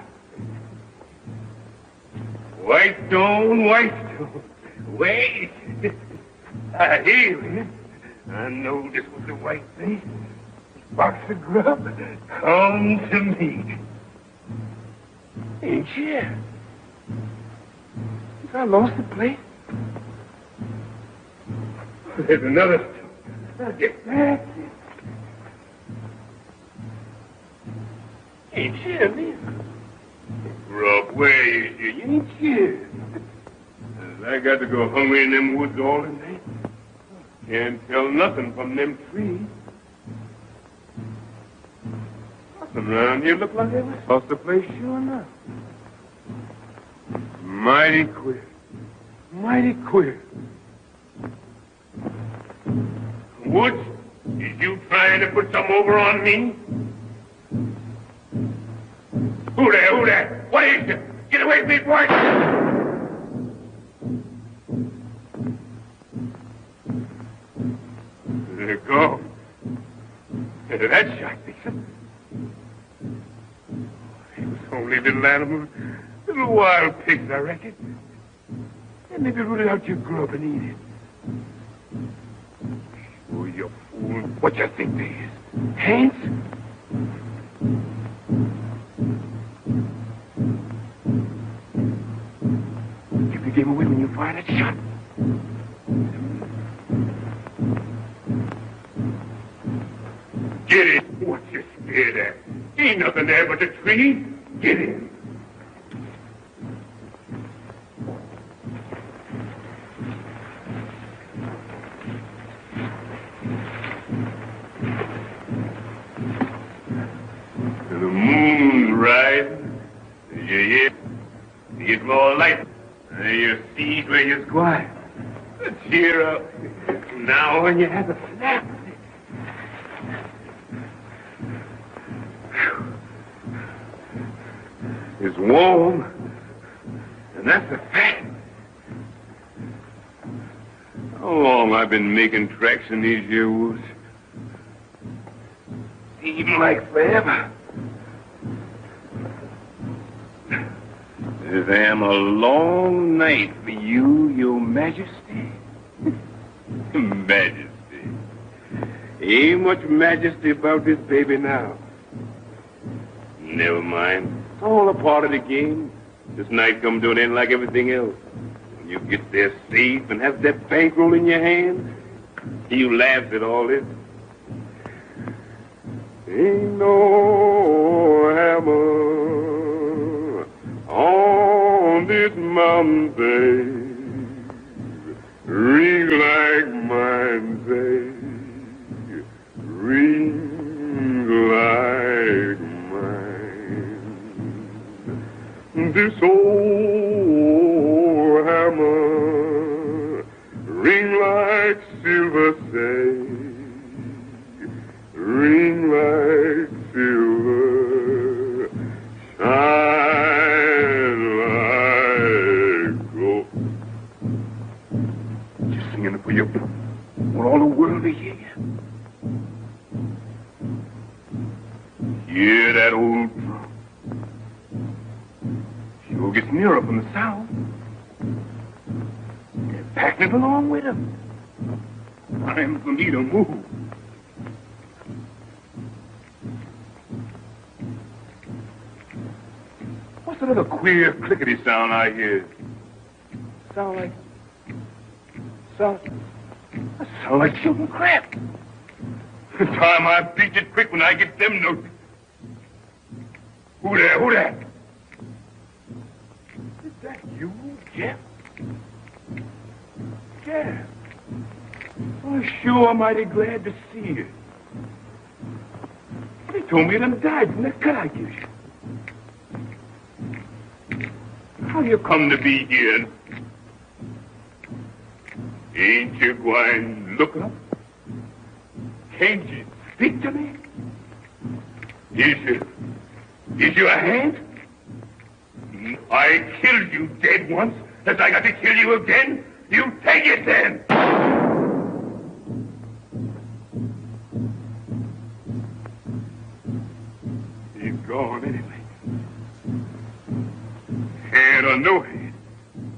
C: White stone, wait. I hear it. I know this was the right thing. Box of grub, come to me. Ain't you? I lost the place. There's another stone. Now get back. Ain't you, man? Grub, where is you? You ain't you. I got to go hungry in them woods all the night. Can't tell nothing from them trees. Nothing around here look like they lost the place, sure enough. Mighty queer. Mighty queer. Woods, is you trying to put some over on me? Who there? What is it? Get away from me, boy! There you go. That shot, Dixon. It was only little animals, little wild pigs, I reckon. And maybe rooted out your grub and eat it. Oh, you fool. What you think they is? Ants? Give the game away when you fire that shot. Get it. What you scared at? Ain't nothing there but the tree. Get in. The moon's rising. You get more light. You see where you're quiet. Cheer up. Now when you have a snap. It's warm, and that's a fact. How long I've been making tracks in these here woods? Seems like forever. This am a long night for you, your majesty. Majesty. Ain't much majesty about this baby now. Never mind. It's all a part of the game. This night come to an end like everything else. When you get there safe and have that bankroll in your hand, you laugh at all this. Ain't no hammer on this mountain, babe, ring like mine, babe, ring like mine. This old hammer ring like silver, say, ring like silver, shine like gold. Just singing it for you. Want all the world to hear you. Hear that old drum. Sure gets nearer from the south. They're packing it along with them. Time for me to move. What's that other queer clickety sound I hear? Sound like shooting crap. Time I beat it quick when I get them notes. Who there? Is that you, Jeff? Yeah. Well, sure, I'm mighty glad to see you. They told me you done died from that cut I gave you. How you come to be here? Ain't you going to look up? Can't you speak to me? Is you a hand? I killed you dead once. If I got to kill you again, you take it then. He's gone anyway. Hand or no hand,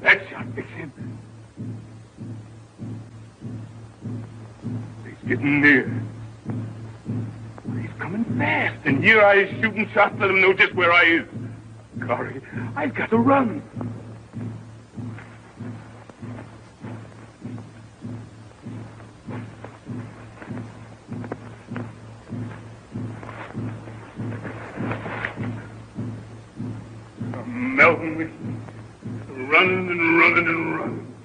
C: that shot fix him. He's getting near. He's coming fast, and here I is shooting shots, let him know just where I is. Golly, I've got to run. I'm melting with running and running and running.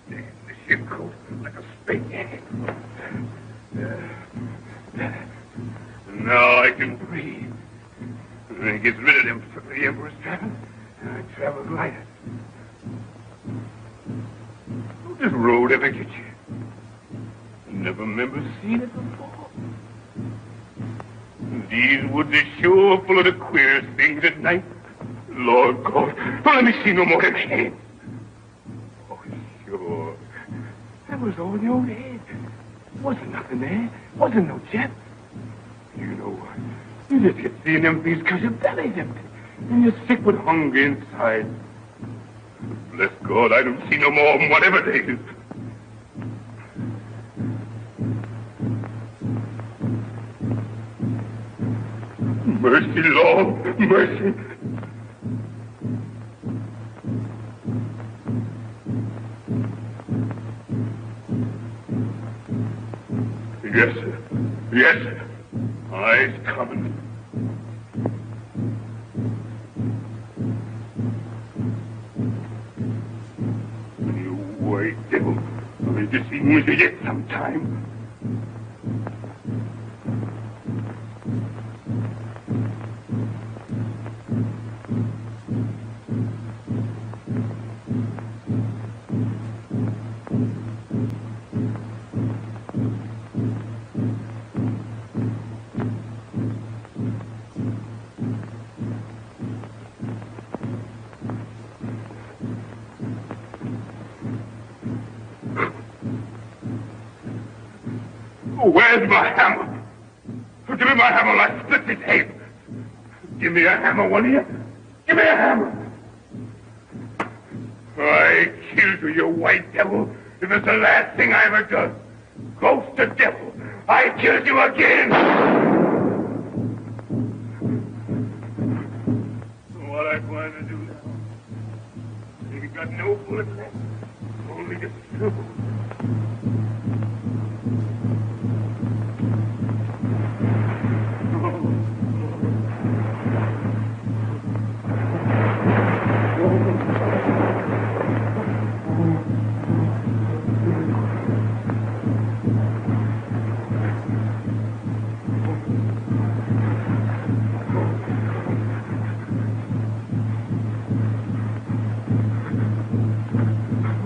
C: Damn, the ship coat like a spade jacket. Now I can breathe. And he gets rid of them for the Emperor's traveling, and I travel lighter. Don't this road ever get you? I never remember seeing it before. These woods are sure full of the queerest things at night. Lord God, don't let me see no more of them heads. Oh, sure. That was all in your old head. Wasn't nothing there. Wasn't no jet. You know what? You just get seeing them things because your belly's empty. And you're sick with hunger inside. Bless God, I don't see no more of them, whatever they is. Mercy, Lord, mercy. Yes, sir. Yes, sir. I's coming. You white devil. I'll just see you yet sometime. Where's my hammer? Give me my hammer or I split his head. Give me a hammer, one of you. Give me a hammer. I killed you, you white devil. If it's the last thing I ever done. Ghost the devil. I killed you again. What I going to do now? You got no bullet left. Only the struggle.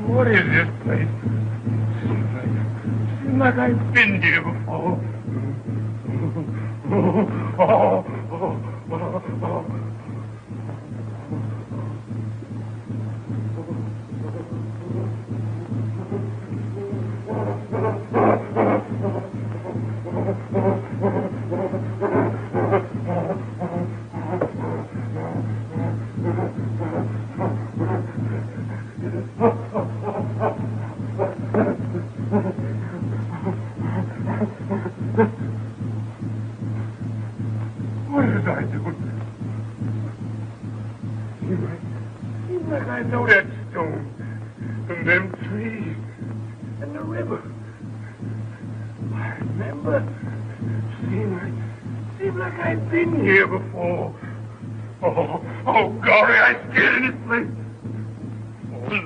C: What is this place? Seems like I've been here before. What did I do? Seems like I know that stone from them trees and the river. I remember. Seems like I've been here before. Oh, golly, I'm scared in this place.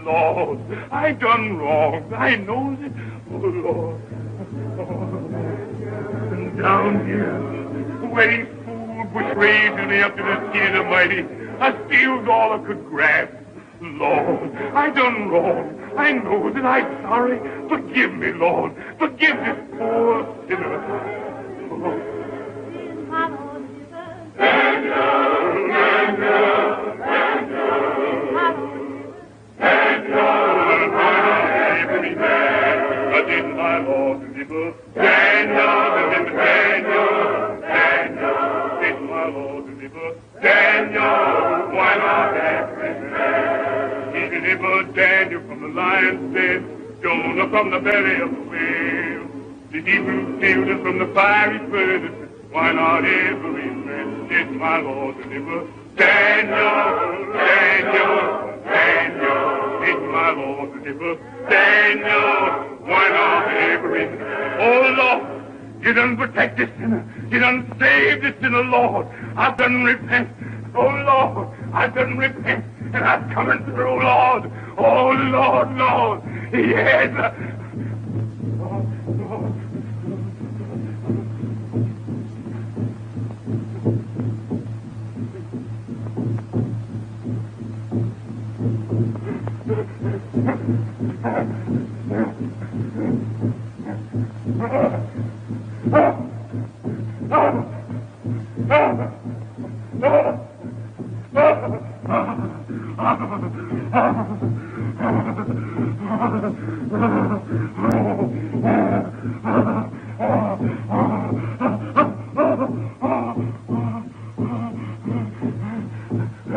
F: Lord, I done wrong. I knows it. Oh, Lord. And down here, where these fools was raising me up to the skin of mighty, I steals all I could grab. Lord, I done wrong. I know that I'm sorry. Forgive me, Lord. Forgive this poor sinner. Oh. Did my Lord deliver? Daniel, did my Lord deliver? Daniel, why not every man? He delivered Daniel from the lion's den, Jonah from the belly of the whale, the Hebrew children from the fiery furnace. Why not every man? Did my Lord deliver? Daniel, did my Lord deliver? Daniel, why not every man? Oh, Lord, you done protect this sinner. You done save this sinner, Lord. I've done repent. Oh, Lord, I've done repent. And I'm coming through, Lord. Oh, Lord, Lord. Yes.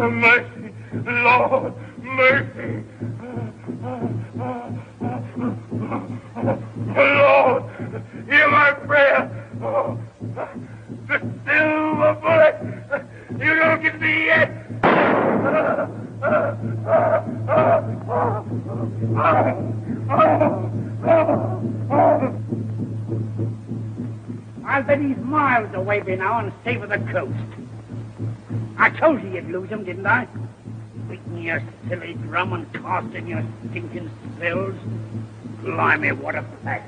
F: Mercy, Lord, mercy. Lord, hear my prayer. Oh, the silver bullet. You don't get me yet.
G: I'll bet he's miles away by now and stay for the coast. I told you you'd lose him, didn't I? Beating your silly drum and casting your stinking spills. Blimey, what a pack.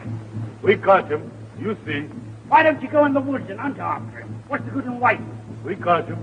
H: We caught him. You see.
G: Why don't you go in the woods and hunt after him? What's the good in waiting?
H: We caught him.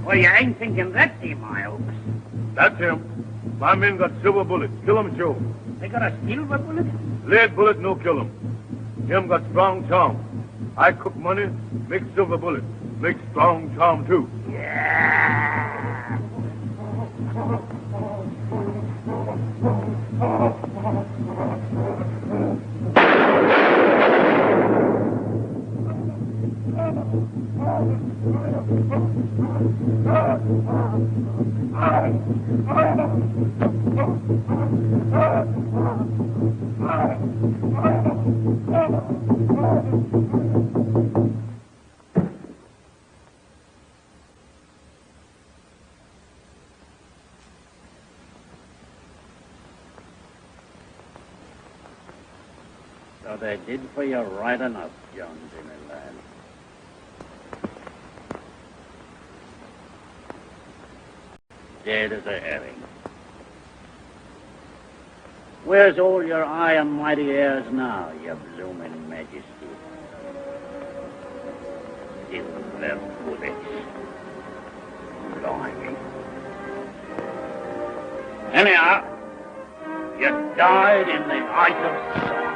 G: Well, you ain't thinking that, dear, my oaks.
H: That's him. My men got silver bullets. Kill him, Joe.
G: They got a silver bullet?
H: Lead bullet, no kill him. Him got strong charm. I cook money, make silver bullet. Make strong charm, too.
G: Yeah. So they did for you right enough, Jones, in the land. Dead as a herring. Where's all your high and mighty airs now, your blooming majesty? Silver bullets. Blimey. Anyhow, you died in the height of sorrow.